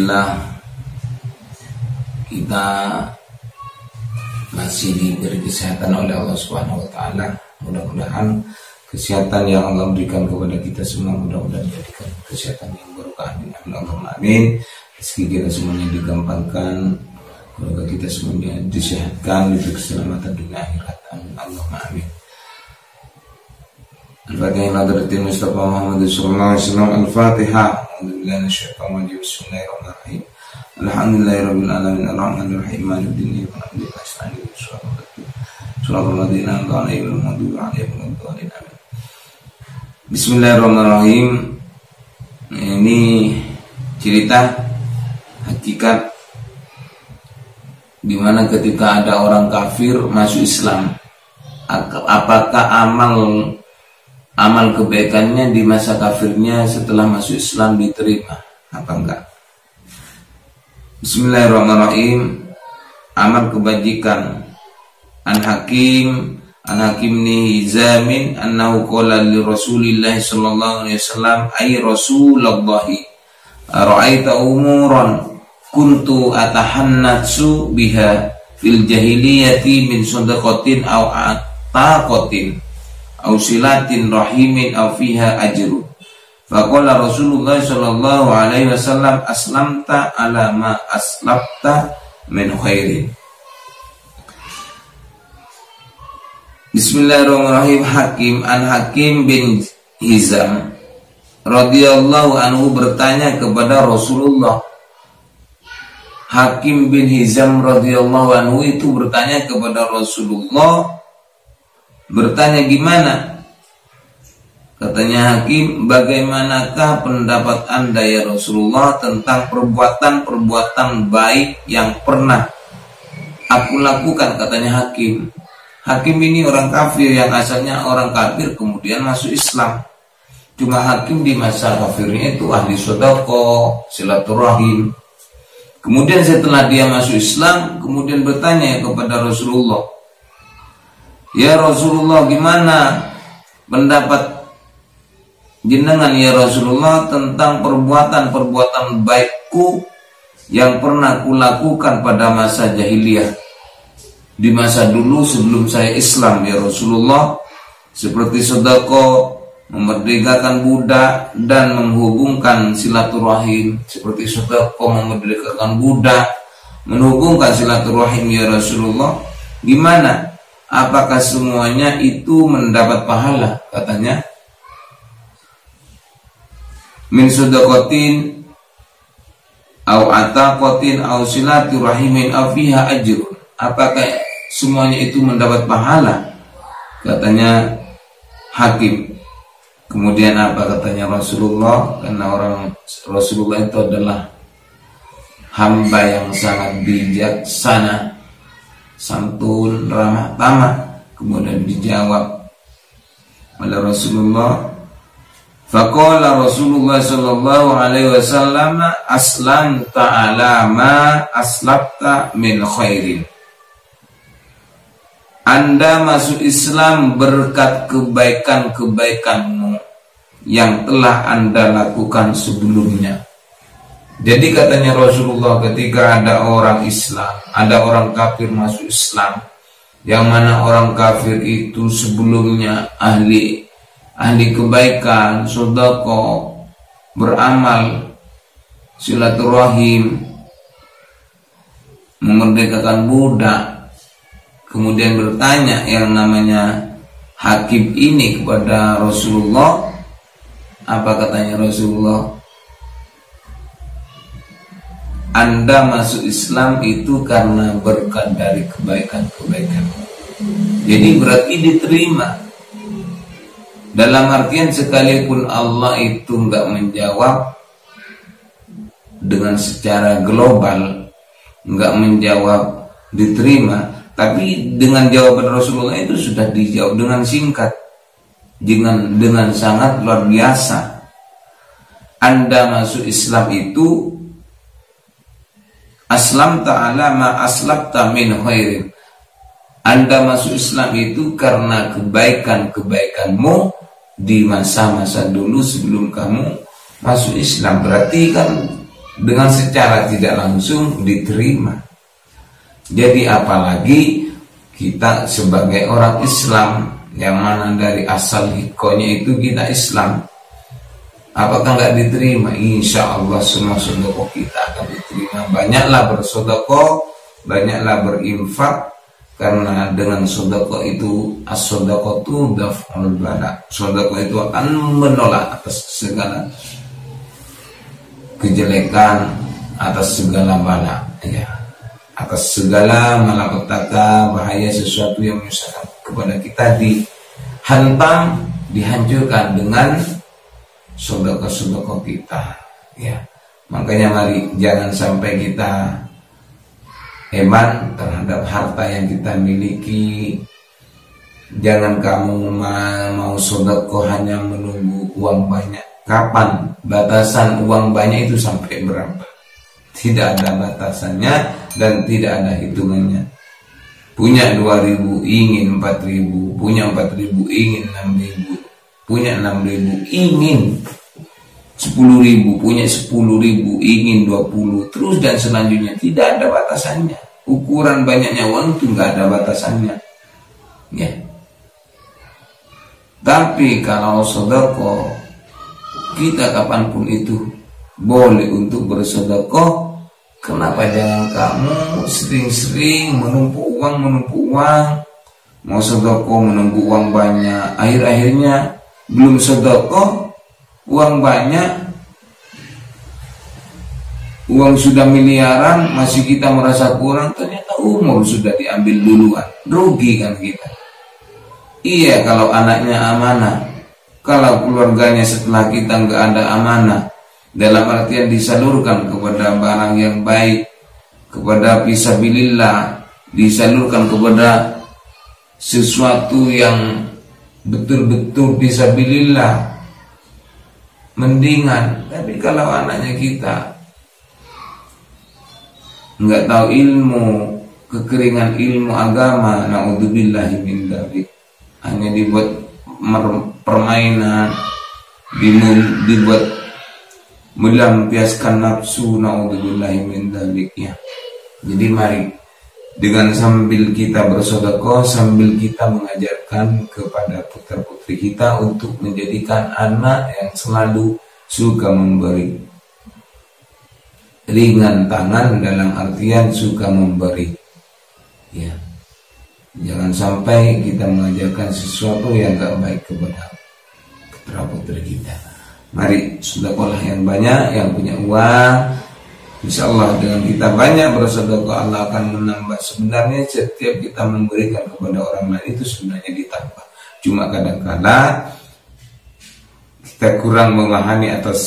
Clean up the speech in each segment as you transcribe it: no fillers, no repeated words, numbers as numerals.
Alhamdulillah kita masih diberi kesehatan oleh Allah Subhanahu wa taala. Mudah-mudahan kesehatan yang Allah berikan kepada kita semua mudah-mudahan jadikan kesehatan yang barokah. Amin. Rezeki kita semuanya digampangkan, keluarga kita semuanya disehatkan, diberi keselamatan dunia akhirat. Amin. Al-Fatihah hadratil Mustafa Muhammad sallallahu alaihi wasallam. Al-Fatihah. Alhamdulillah nasyaitanir rajim. Bismillahirrahmanirrahim. Alhamdulillahirabbil alamin arrahmanir rahim maliki yaumiddin alhamdulillahi rabbil alamin. Shallallahu alaihi wasallam. Bismillahirrahmanirrahim. Ini cerita hakikat di mana ketika ada orang kafir masuk Islam, apakah amal kebaikannya di masa kafirnya setelah masuk Islam diterima apa enggak? Bismillahirrahmanirrahim. Amal kebajikan. An Hakim ni Hizamin annahu qala li Rasulillah sallallahu alaihi wasallam ay Rasulullah ra'aita umuran kuntu atahannatsu biha fil jahiliyati min sadaqatin aw ataqatin aw silatin rahimin aw fiha ajru. Faqala Rasulullah sallallahu alaihi wasallam aslamta ala ma aslabta min khairin. Bismillahirrahmanirrahim. Hakim an Hakim bin Hizam radhiyallahu anhu bertanya kepada Rasulullah. Hakim bin Hizam radhiyallahu anhu itu bertanya kepada Rasulullah. Bertanya gimana? Katanya Hakim, bagaimanakah pendapat anda ya Rasulullah tentang perbuatan-perbuatan baik yang pernah aku lakukan? Katanya Hakim. Hakim ini orang kafir yang asalnya orang kafir kemudian masuk Islam. Cuma Hakim di masa kafirnya itu ahli sedekah, silaturahim. Kemudian setelah dia masuk Islam, kemudian bertanya kepada Rasulullah, ya Rasulullah, gimana pendapat jenengan ya Rasulullah tentang perbuatan-perbuatan baikku yang pernah kulakukan pada masa jahiliyah, di masa dulu sebelum saya Islam ya Rasulullah, seperti sedekah, memerdekakan budak dan menghubungkan silaturahim. Seperti sedekah, memerdekakan budak, menghubungkan silaturahim ya Rasulullah. Gimana? Apakah semuanya itu mendapat pahala? Katanya min sedaqatin au ataqatin au silaturahimin au fiha ajrun. Apakah semuanya itu mendapat pahala? Katanya Hakim. Kemudian apa katanya Rasulullah? Karena Rasulullah itu adalah hamba yang sangat bijaksana, santun, ramah tamah. Kemudian dijawab oleh Rasulullah, faqala Rasulullah sallallahu alaihi wasallam aslamta ala ma aslabta min khairin. Anda masuk Islam berkat kebaikan-kebaikanmu yang telah Anda lakukan sebelumnya. Jadi katanya Rasulullah, ketika ada orang Islam, ada orang kafir masuk Islam, yang mana orang kafir itu sebelumnya ahli kebaikan, sedekah, beramal, silaturahim, memerdekakan budak. Kemudian bertanya yang namanya Hakim ini kepada Rasulullah. Apa katanya Rasulullah? Anda masuk Islam itu karena berkat dari kebaikan-kebaikan. Jadi berarti diterima. Dalam artian sekalipun Allah itu enggak menjawab dengan secara global, enggak menjawab diterima, tapi dengan jawaban Rasulullah itu sudah dijawab dengan singkat, dengan sangat luar biasa. Anda masuk Islam itu aslamta ala ma aslabta min khairin. Anda masuk Islam itu karena kebaikan-kebaikanmu di masa-masa dulu sebelum kamu masuk Islam. Berarti kan dengan secara tidak langsung diterima. Jadi apalagi kita sebagai orang Islam yang mana dari asal hikonya itu kita Islam, apakah nggak diterima? Insya Allah semua sedekah kita akan diterima. Banyaklah bersedekah, banyaklah berinfak, karena dengan sedekah itu as-shadaqatu daf'ul bala. Sedekah itu akan menolak atas segala kejelekan, atas segala bala, ya, atas segala malapetaka, bahaya, sesuatu yang menyusahkan kepada kita dihantam, dihancurkan dengan sedekah-sedekah kita, ya. Makanya mari jangan sampai kita hebat terhadap harta yang kita miliki. Jangan kamu mau sedekah hanya menunggu uang banyak. Kapan batasan uang banyak itu sampai berapa? Tidak ada batasannya dan tidak ada hitungannya. Punya 2.000 ingin 4.000, punya 4.000 ingin 6.000, punya 6.000 ingin 10.000, punya 10.000 ingin 20, terus dan selanjutnya. Tidak ada batasannya. Ukuran banyaknya uang itu nggak ada batasannya, ya. Tapi kalau sedekah, kita kapanpun itu boleh untuk bersedekah. Kenapa jangan kamu sering-sering menumpuk uang, mau sedekah menunggu uang banyak, akhir-akhirnya belum sedekah, uang banyak, uang sudah miliaran, masih kita merasa kurang, ternyata umur sudah diambil duluan, rugi kan kita. Iya kalau anaknya amanah, kalau keluarganya setelah kita nggak ada amanah, dalam artian disalurkan kepada barang yang baik, kepada fisabilillah, disalurkan kepada sesuatu yang betul-betul fisabilillah, mendingan. Tapi kalau anaknya kita nggak tahu ilmu, kekeringan ilmu agama, naudzubillahi min dzalik, hanya dibuat permainan, dibuat melampiaskan nafsu, naudzubillahi min dzalik, ya. Jadi mari dengan sambil kita bersedekah, sambil kita mengajarkan kepada putra-putri kita untuk menjadikan anak yang selalu suka memberi, ringan tangan dalam artian suka memberi, ya. Jangan sampai kita mengajarkan sesuatu yang gak baik kepada putra-putri kita. Mari sedekahlah yang banyak, yang punya uang. Insya Allah dengan kita banyak bersedekah, Allah akan menambah. Sebenarnya setiap kita memberikan kepada orang lain itu sebenarnya ditambah. Cuma kadang-kadang kita kurang memahami atas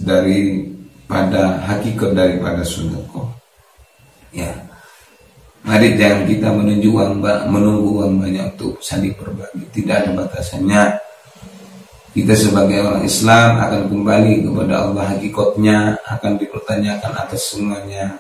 daripada hakikat daripada sedekah, ya. Mari jangan kita menunggu uang banyak untuk saling berbagi. Tidak ada batasannya. Kita sebagai orang Islam akan kembali kepada Allah, hakikatnya akan dipertanyakan atas semuanya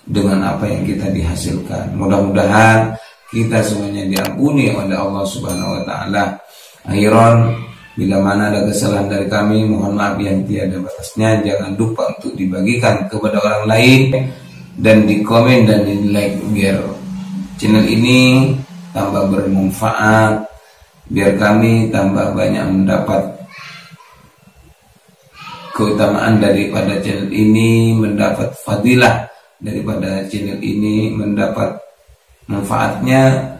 dengan apa yang kita dihasilkan. Mudah-mudahan kita semuanya diampuni oleh Allah Subhanahu wa taala. Akhiran, bila mana ada kesalahan dari kami, mohon maaf yang tiada batasnya. Jangan lupa untuk dibagikan kepada orang lain dan di komen dan di like, biar channel ini tambah bermanfaat, biar kami tambah banyak mendapat keutamaan daripada channel ini, mendapat fadilah daripada channel ini, mendapat manfaatnya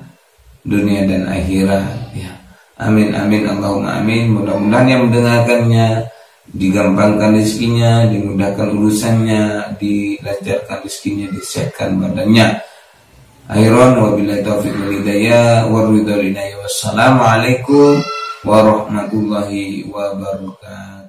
dunia dan akhirat, ya. Amin amin Allahumma amin. Mudah-mudahan yang mendengarkannya digampangkan rezekinya, dimudahkan urusannya, dilancarkan rezekinya, disehatkan badannya. Akhiran wabillahi taufiq wal hidayah wa ridha. Wassalamualaikum warahmatullahi wabarakatuh.